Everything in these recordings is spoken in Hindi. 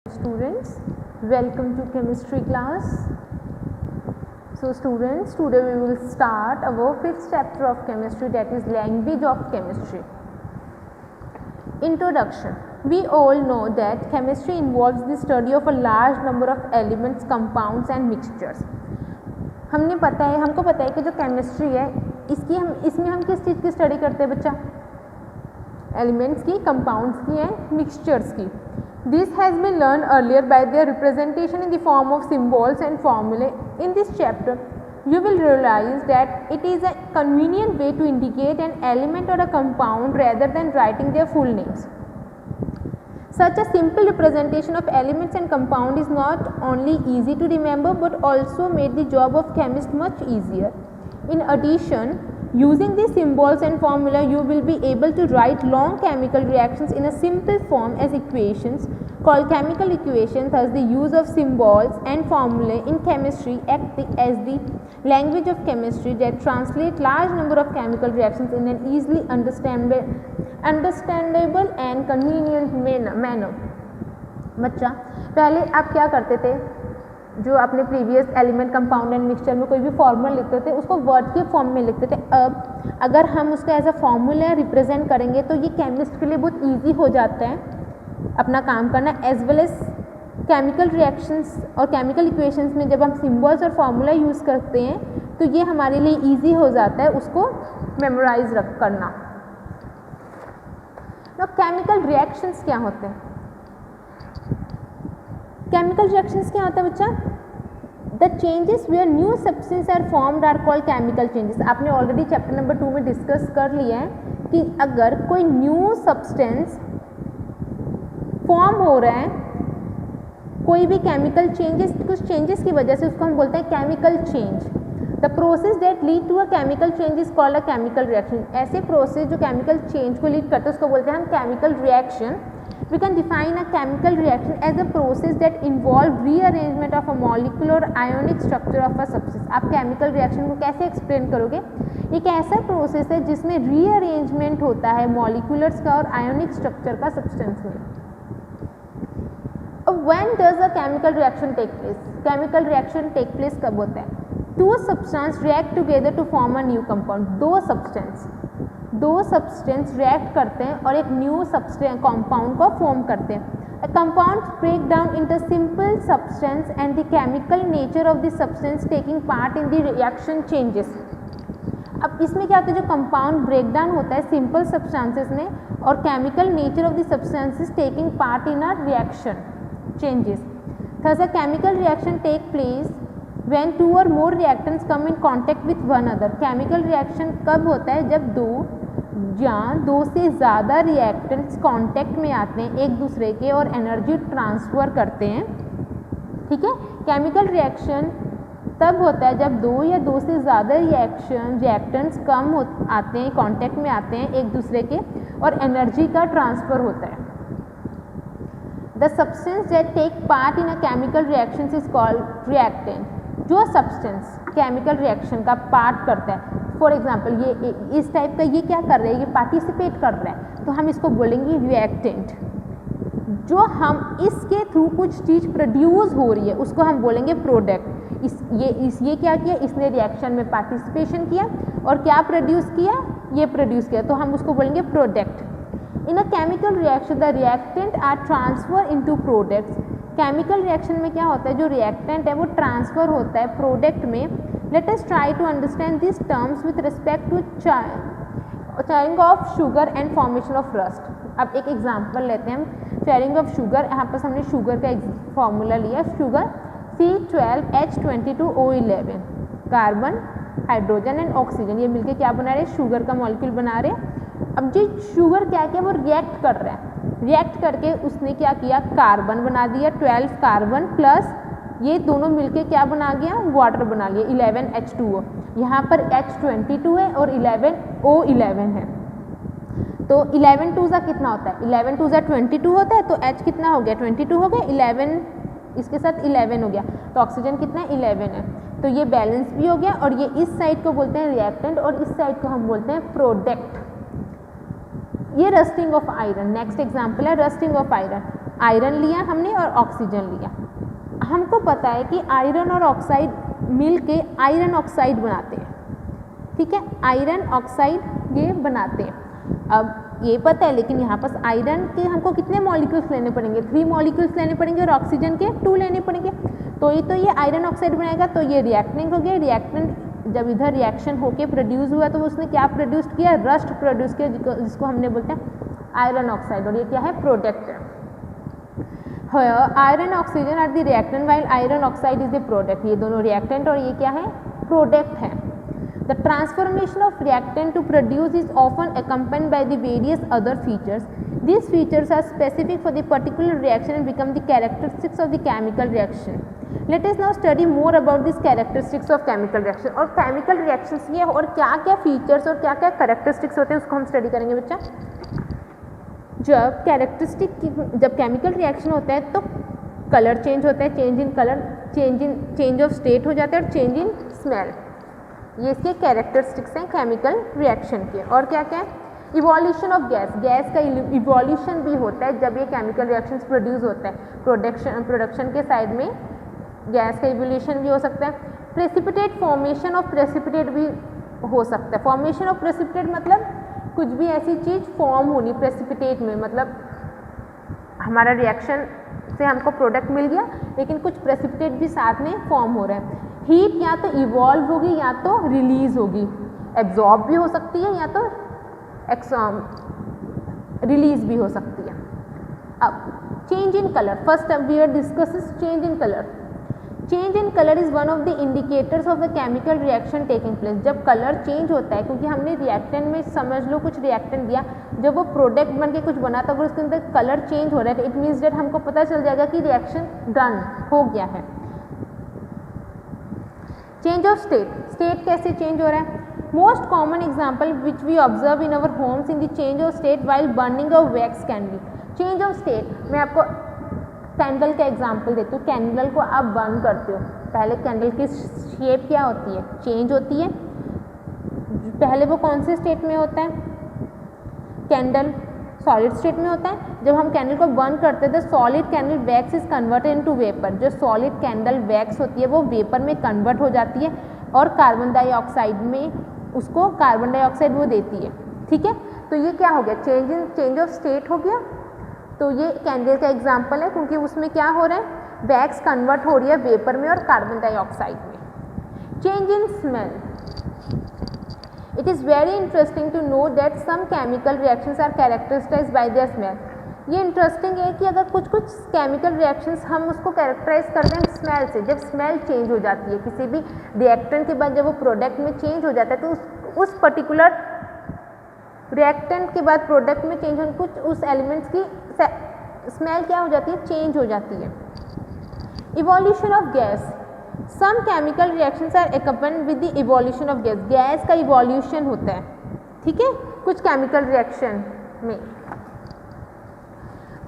Students, welcome to chemistry class. So students, today we will start our fifth chapter of chemistry, that is language of chemistry. Introduction. We all know that chemistry involves the study of a large number of elements, compounds and mixtures. हमको पता है कि जो केमिस्ट्री है इसमें हम किस चीज़ की स्टडी करते हैं बच्चा? एलिमेंट्स की, कंपाउंड्स की एंड मिक्सचर्स की. This has been learned earlier by their representation in the form of symbols and formulae. In this chapter, you will realize that it is a convenient way to indicate an element or a compound rather than writing their full names. Such a simple representation of elements and compound is not only easy to remember but also made the job of chemist much easier. In addition, using these symbols and formula, you will be able to write long chemical reactions in a simple form as equations called chemical equations. Thus, the use of symbols and formulae in chemistry act as the language of chemistry that translate large number of chemical reactions in an easily understandable and convenient manner. बच्चा, पहले आप क्या करते थे? जो अपने previous element, compound and mixture में कोई भी फॉर्मूला लिखते थे उसको वर्ड के फॉर्म में लिखते थे. अब अगर हम उसका एज अ फॉर्मूला रिप्रेजेंट करेंगे तो ये केमिस्ट के लिए बहुत इजी हो जाता है अपना काम करना. As well as chemical reactions और केमिकल इक्वेशंस में जब हम सिंबल्स और फार्मूला यूज़ करते हैं तो ये हमारे लिए इजी हो जाता है उसको मेमोराइज करना. तो केमिकल रिएक्शंस क्या होते हैं? केमिकल रिएक्शंस क्या होता है बच्चा? The changes where new substance are formed are called chemical changes. आपने ऑलरेडी चैप्टर नंबर 2 में डिस्कस कर लिया है कि अगर कोई न्यू सब्सटेंस फॉर्म हो रहा है, कोई भी केमिकल चेंजेस, कुछ चेंजेस की वजह से उसको हम बोलते हैं chemical change. The process that lead to a chemical change is called a chemical reaction. ऐसे प्रोसेस जो केमिकल चेंज को लीड करते हैं उसको बोलते हैं हम chemical reaction. We can define a chemical reaction as a process that involve rearrangement of a molecular or ionic structure of a substance. आप chemical reaction को कैसे explain करोगे? एक ऐसा process है जिसमें rearrangement होता है moleculars का और ionic structure का substance में. When does a chemical reaction take place? Chemical reaction take place कब होता है? Two substances react together to form a new compound. दो सब्सटेंस रिएक्ट करते हैं और एक न्यू कंपाउंड को फॉर्म करते हैं. Compound break down into simple substance and the chemical nature of the substance taking part in the reaction changes. अब इसमें क्या होता है? जो कंपाउंड ब्रेक डाउन होता है सिंपल सब्सटेंसेस में और chemical nature of the substances taking part in a reaction changes. Thus a chemical reaction take place when two or more reactants come in contact with one another. Chemical reaction कब होता है? जब दो से ज़्यादा रिएक्टेंट्स कांटेक्ट में आते हैं एक दूसरे के और एनर्जी ट्रांसफ़र करते हैं. ठीक है. केमिकल रिएक्शन तब होता है जब दो या दो से ज़्यादा रिएक्टेंट्स आते हैं, कांटेक्ट में आते हैं एक दूसरे के और एनर्जी का ट्रांसफ़र होता है. The substance that take part in a chemical reaction is called reactant. जो सब्सटेंस केमिकल रिएक्शन का पार्ट करता है, फॉर एग्जाम्पल ये इस टाइप का, ये क्या कर रहा है? ये पार्टिसिपेट कर रहा है तो हम इसको बोलेंगे रिएक्टेंट. जो हम इसके थ्रू कुछ चीज़ प्रोड्यूस हो रही है उसको हम बोलेंगे प्रोडक्ट. ये क्या किया? इसने रिएक्शन में पार्टिसिपेशन किया और क्या प्रोड्यूस किया? ये प्रोड्यूस किया तो हम उसको बोलेंगे product. In a chemical reaction the reactant are transfer into products. Chemical reaction में क्या होता है? जो रिएक्टेंट है वो ट्रांसफ़र होता है प्रोडक्ट में. Let us try to understand this terms with respect to charring of sugar and formation of rust. अब एक एग्जांपल लेते हैं हम. चायरिंग ऑफ शुगर, यहाँ पर हमने शुगर का फॉर्मूला लिया. Sugar C12H22O11, carbon, hydrogen and oxygen, ये मिलके क्या बना रहे हैं? शुगर का मॉलिक्यूल बना रहे हैं. अब जो शुगर क्या किया? वो रिएक्ट कर रहा है. रिएक्ट करके उसने क्या किया? कार्बन बना दिया, 12 कार्बन प्लस ये दोनों मिलके क्या बना गया? वाटर बना लिया, 11H2O. यहाँ पर H22 है और 11O11 है. तो 11 टू ज़ा कितना होता है? 11 टू ज़ा 22 होता है तो H कितना हो गया? 22 हो गया. 11 इसके साथ 11 हो गया तो ऑक्सीजन कितना है? 11 है. तो ये बैलेंस भी हो गया और ये इस साइड को बोलते हैं रिएक्टेंट और इस साइड को हम बोलते हैं प्रोडक्ट. ये rusting of iron. Next example है रस्टिंग ऑफ आयरन. आयरन लिया हमने और ऑक्सीजन लिया। हमको पता है कि आयरन और ऑक्साइड मिल के आयरन ऑक्साइड बनाते हैं, ठीक है, आयरन ऑक्साइड ये बनाते हैं। अब ये पता है, लेकिन यहाँ पास आयरन के हमको कितने मॉलिक्यूल्स लेने पड़ेंगे, 3 मॉलिक्यूल्स लेने पड़ेंगे और ऑक्सीजन के 2 लेने पड़ेंगे। तो ये आयरन ऑक्साइड बनाएगा, तो ये रिएक्टेंट हो गया। रिएक्टेंट जब इधर रिएक्शन होके प्रोड्यूस हुआ तो उसने क्या प्रोड्यूस किया, रस्ट प्रोड्यूस किया, जिसको हमने बोलते हैं आयरन ऑक्साइड, और ये क्या है, प्रोडक्ट है। Iron oxygen are the reactant while iron oxide is the product. ये दोनों रिएक्टेंट और ये क्या है, प्रोडक्ट है। The transformation of reactant to produce is often accompanied by the various other features. These features are specific for the particular reaction and become the characteristics of the chemical reaction. Let us now study more about these characteristics of chemical reaction. और chemical reactions ये और क्या क्या features और क्या क्या characteristics होते हैं उसको हम study करेंगे बच्चा। जब chemical reaction होता है तो color change होता है, change in color, change of state हो जाता है और change in smell। ये इसके कैरेक्टरिस्टिक्स हैं केमिकल रिएक्शन के। और क्या क्या है, इवोल्यूशन ऑफ गैस, गैस का इवोल्यूशन भी होता है जब ये केमिकल रिएक्शंस प्रोड्यूस होता है। प्रोडक्शन के साइड में गैस का इवोल्यूशन भी हो सकता है। प्रेसिपिटेट, फॉर्मेशन ऑफ प्रेसिपिटेट भी हो सकता है। फॉर्मेशन ऑफ प्रेसिपिटेट मतलब कुछ भी ऐसी चीज़ फॉर्म होनी प्रेसिपिटेट में, मतलब हमारा रिएक्शन से हमको प्रोडक्ट मिल गया लेकिन कुछ प्रेसिपिटेट भी साथ में फॉर्म हो रहा है। हीट या तो इवॉल्व होगी या तो रिलीज होगी, एब्जॉर्ब भी हो सकती है या तो रिलीज भी हो सकती है। अब change in colour, first we are discusses change in colour. Change in colour is one of the indicators of the chemical reaction taking place. जब कलर चेंज होता है, क्योंकि हमने रिएक्टेंट में समझ लो कुछ रिएक्टेंट दिया, जब वो प्रोडक्ट बन के कुछ बना तो अगर उसके अंदर कलर चेंज हो रहा है, इट मीन्स डेट हमको पता चल जाएगा कि रिएक्शन डन हो गया है। चेंज ऑफ स्टेट, स्टेट कैसे चेंज हो रहा है। Most common example which we observe in our homes in the change of state while burning of wax candle. Change of state, मैं आपको कैंडल का एग्जाम्पल देती हूँ। कैंडल को आप बर्न करते हो, पहले कैंडल की शेप क्या होती है, चेंज होती है। पहले वो कौन से स्टेट में होता है, कैंडल सॉलिड स्टेट में होता है। जब हम कैंडल को बर्न करते हैं तो solid candle wax is converted into vapour. जो सॉलिड कैंडल वैक्स होती है वो वेपर में कन्वर्ट हो जाती है और कार्बन डाइऑक्साइड में उसको कार्बन डाइऑक्साइड वो देती है, ठीक है। तो ये क्या हो गया, चेंज ऑफ स्टेट हो गया। तो ये कैंडल का एग्जाम्पल है, क्योंकि उसमें क्या हो रहा है, वैक्स कन्वर्ट हो रही है वेपर में और कार्बन डाइऑक्साइड में। Change in smell, it is very interesting to know that some chemical reactions are characterized by their smell. ये इंटरेस्टिंग है कि अगर कुछ केमिकल रिएक्शंस हम उसको कैरेक्टराइज करते हैं स्मेल से। जब स्मेल चेंज हो जाती है किसी भी रिएक्टेंट के बाद, जब वो प्रोडक्ट में चेंज हो जाता है तो उस पर्टिकुलर रिएक्टेंट के बाद प्रोडक्ट में चेंज होने कुछ उस एलिमेंट्स की स्मेल क्या हो जाती है, चेंज हो जाती है। Evolution of gas, some chemical reactions are accompanied with the evolution of gas. Gas का इवोल्यूशन होता है, ठीक है, कुछ केमिकल रिएक्शन में।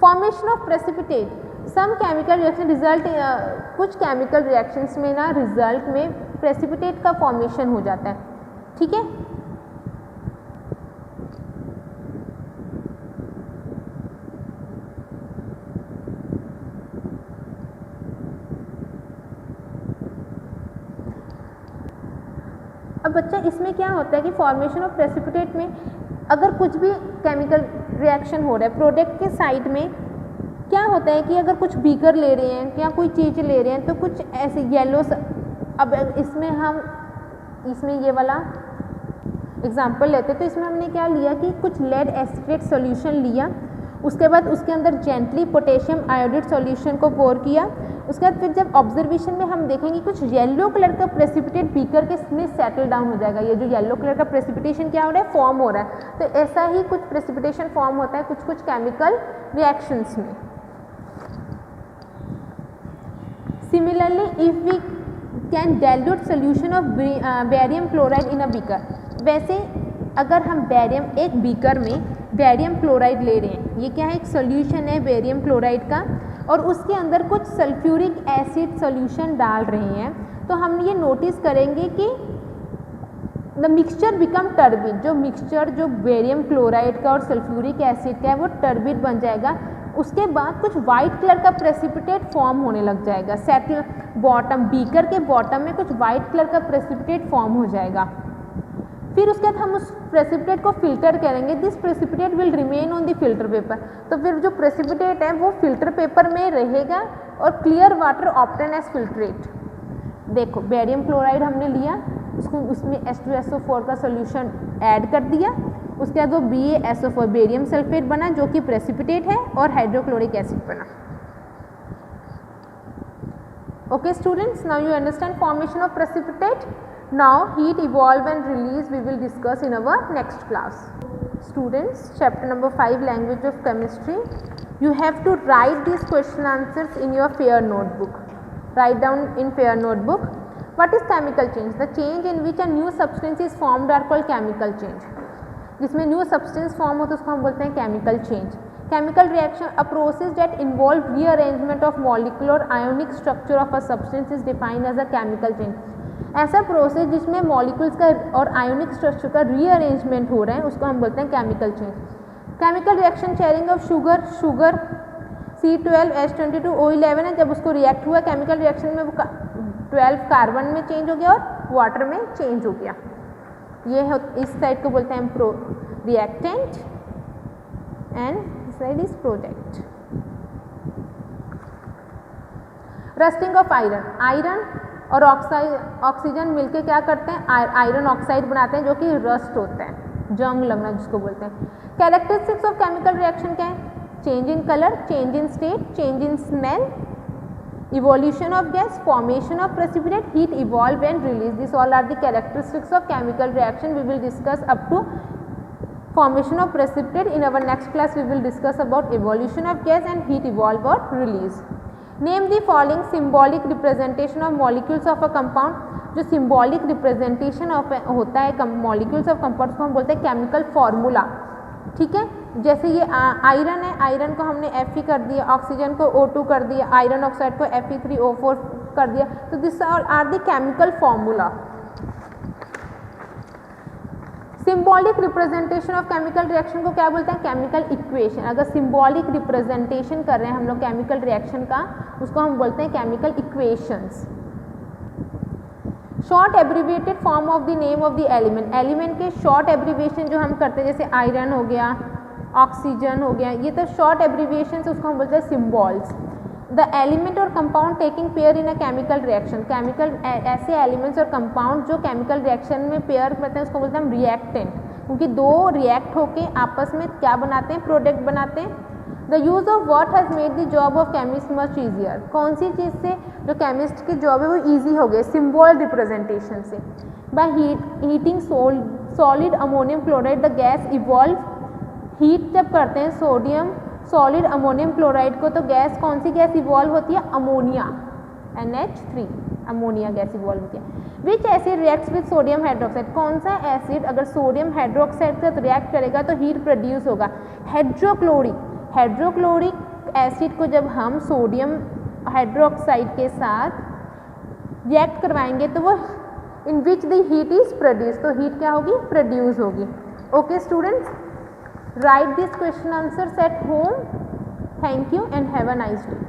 Formation of precipitate, some chemical reaction result, कुछ केमिकल रिएक्शंस में ना रिजल्ट में प्रेसिपिटेट का फॉर्मेशन हो जाता है, ठीक है। अब बच्चा इसमें क्या होता है कि फॉर्मेशन ऑफ प्रेसिपिटेट में अगर कुछ भी केमिकल रिएक्शन हो रहा है प्रोडक्ट के साइड में, क्या होता है कि अगर कुछ बीकर ले रहे हैं या कोई चीज़ ले रहे हैं तो कुछ ऐसे येलो, अब इसमें ये वाला एग्जांपल लेते तो इसमें हमने क्या लिया कि कुछ लेड एसिटेट सॉल्यूशन लिया, उसके बाद उसके अंदर जेंटली पोटेशियम आयोडेट सॉल्यूशन को पोर किया। उसके बाद फिर जब ऑब्जर्वेशन में हम देखेंगे कुछ येलो कलर का प्रेसिपिटेट बीकर के में सेटल डाउन हो जाएगा। ये जो येलो कलर का प्रेसिपिटेशन क्या हो रहा है, फॉर्म हो रहा है। तो ऐसा ही कुछ प्रेसिपिटेशन फॉर्म होता है कुछ केमिकल रिएक्शंस में। Similarly if we can dilute solution of barium chloride in a beaker, वैसे अगर हम एक बीकर में बेरियम क्लोराइड ले रहे हैं, ये क्या है, एक सोल्यूशन है बेरियम क्लोराइड का, और उसके अंदर कुछ सल्फ्यूरिक एसिड सॉल्यूशन डाल रहे हैं, तो हम ये नोटिस करेंगे कि द मिक्सचर बिकम टर्बिड। जो मिक्सचर जो बेरियम क्लोराइड का और सल्फ्यूरिक एसिड का है वो टर्बिड बन जाएगा। उसके बाद कुछ वाइट कलर का प्रेसिपिटेट फॉर्म होने लग जाएगा, सेटल बॉटम बीकर के बॉटम में कुछ वाइट कलर का प्रेसिपिटेट फॉर्म हो जाएगा। फिर उसके बाद हम उस प्रेसिपिटेट को फिल्टर करेंगे, this precipitate will remain on the filter paper. तो फिर जो प्रेसिपिटेट है वो फिल्टर पेपर में रहेगा और clear water obtain as filtrate. देखो बेरियम क्लोराइड हमने लिया, उसको उसमें H2SO4 का सोल्यूशन ऐड कर दिया, उसके बाद वो BaSO4 बेरियम सल्फेट बना जो कि प्रेसिपिटेट है, और हाइड्रोक्लोरिक एसिड बना। Okay students, now you understand formation of precipitate. Now heat evolve and release we will discuss in our next class. Students, chapter number 5 language of chemistry. You have to write these question answers in your fair notebook. Write down in fair notebook. What is chemical change? The change in which a new substance is formed are called chemical change. जिसमें new substance form हो तो उसको हम बोलते हैं chemical change. Chemical reaction, a process that involve rearrangement of molecular ionic structure of a substance is defined as a chemical change. ऐसा प्रोसेस जिसमें मॉलिक्यूल्स का और आयोनिक स्ट्रक्चर का रीअरेंजमेंट हो रहा है उसको हम बोलते हैं chemical change. Chemical reaction sharing of sugar C12H22O11 है, जब उसको रिएक्ट हुआ केमिकल रिएक्शन में वो 12 कार्बन में चेंज हो गया और वाटर में चेंज हो गया। ये है इस साइड को बोलते हैं pro reactant and this side is product. Rusting of iron, iron और ऑक्सीजन मिलके क्या करते हैं, आयरन ऑक्साइड बनाते हैं जो कि रस्ट होता है, जंग लगना जिसको बोलते हैं। कैरेक्टरिस्टिक्स ऑफ केमिकल रिएक्शन क्या है, change in colour, change in state, change in smell, evolution of gas, formation of precipitate, heat evolve and release, this all are the characteristics of chemical reaction. We will discuss up to formation of precipitate. In our next class we will discuss about evolution of gas and heat evolve or release. Name the following symbolic representation of molecules of a compound. जो symbolic representation of होता है molecules of compounds को हम बोलते हैं chemical formula, ठीक है। जैसे ये आयरन है, आयरन को हमने Fe कर दिया, ऑक्सीजन को O2 कर दिया, आयरन ऑक्साइड को Fe3O4 कर दिया, तो this are the chemical formula. Symbolic representation of chemical reaction को क्या बोलते हैं, केमिकल इक्वेशन। अगर सिंबॉलिक रिप्रेजेंटेशन कर रहे हैं हम लोग केमिकल रिएक्शन का, उसको हम बोलते हैं chemical equations. Short abbreviated form of the name of the element, element के शॉर्ट एब्रीविएशन जो हम करते हैं, जैसे आयरन हो गया, ऑक्सीजन हो गया, ये तो शॉर्ट एब्रीविएशन, उसको हम बोलते हैं सिम्बॉल्स। द एलिमेंट और compound taking pair in a chemical reaction, chemical ऐसे एलिमेंट्स और कंपाउंड जो केमिकल रिएक्शन में पेयर करते हैं उसको बोलते हैं हम रिएक्टेंट, क्योंकि दो रिएक्ट होके आपस में क्या बनाते हैं, प्रोडक्ट बनाते हैं। The use of what has made the job of chemist much easier, कौन सी चीज़ से जो केमिस्ट की जॉब है वो ईजी हो गई, सिम्बॉल रिप्रेजेंटेशन से। By heating solid ammonium chloride the gas evolve, heat जब करते हैं सोडियम सॉलिड अमोनियम क्लोराइड को, तो गैस कौन सी गैस इवॉल्व होती है, ammonia, NH3 ammonia gas evolve होती है। विच acid reacts with sodium hydroxide, कौन सा एसिड अगर सोडियम हाइड्रोक्साइड के साथ रिएक्ट करेगा तो हीट प्रोड्यूस होगा, हाइड्रोक्लोरिक। हाइड्रोक्लोरिक एसिड को जब हम सोडियम हाइड्रोक्साइड के साथ रिएक्ट करवाएंगे तो वो in which the heat is produce, तो हीट क्या होगी, प्रोड्यूस होगी। Okay students, write these question answers at home. Thank you and have a nice day.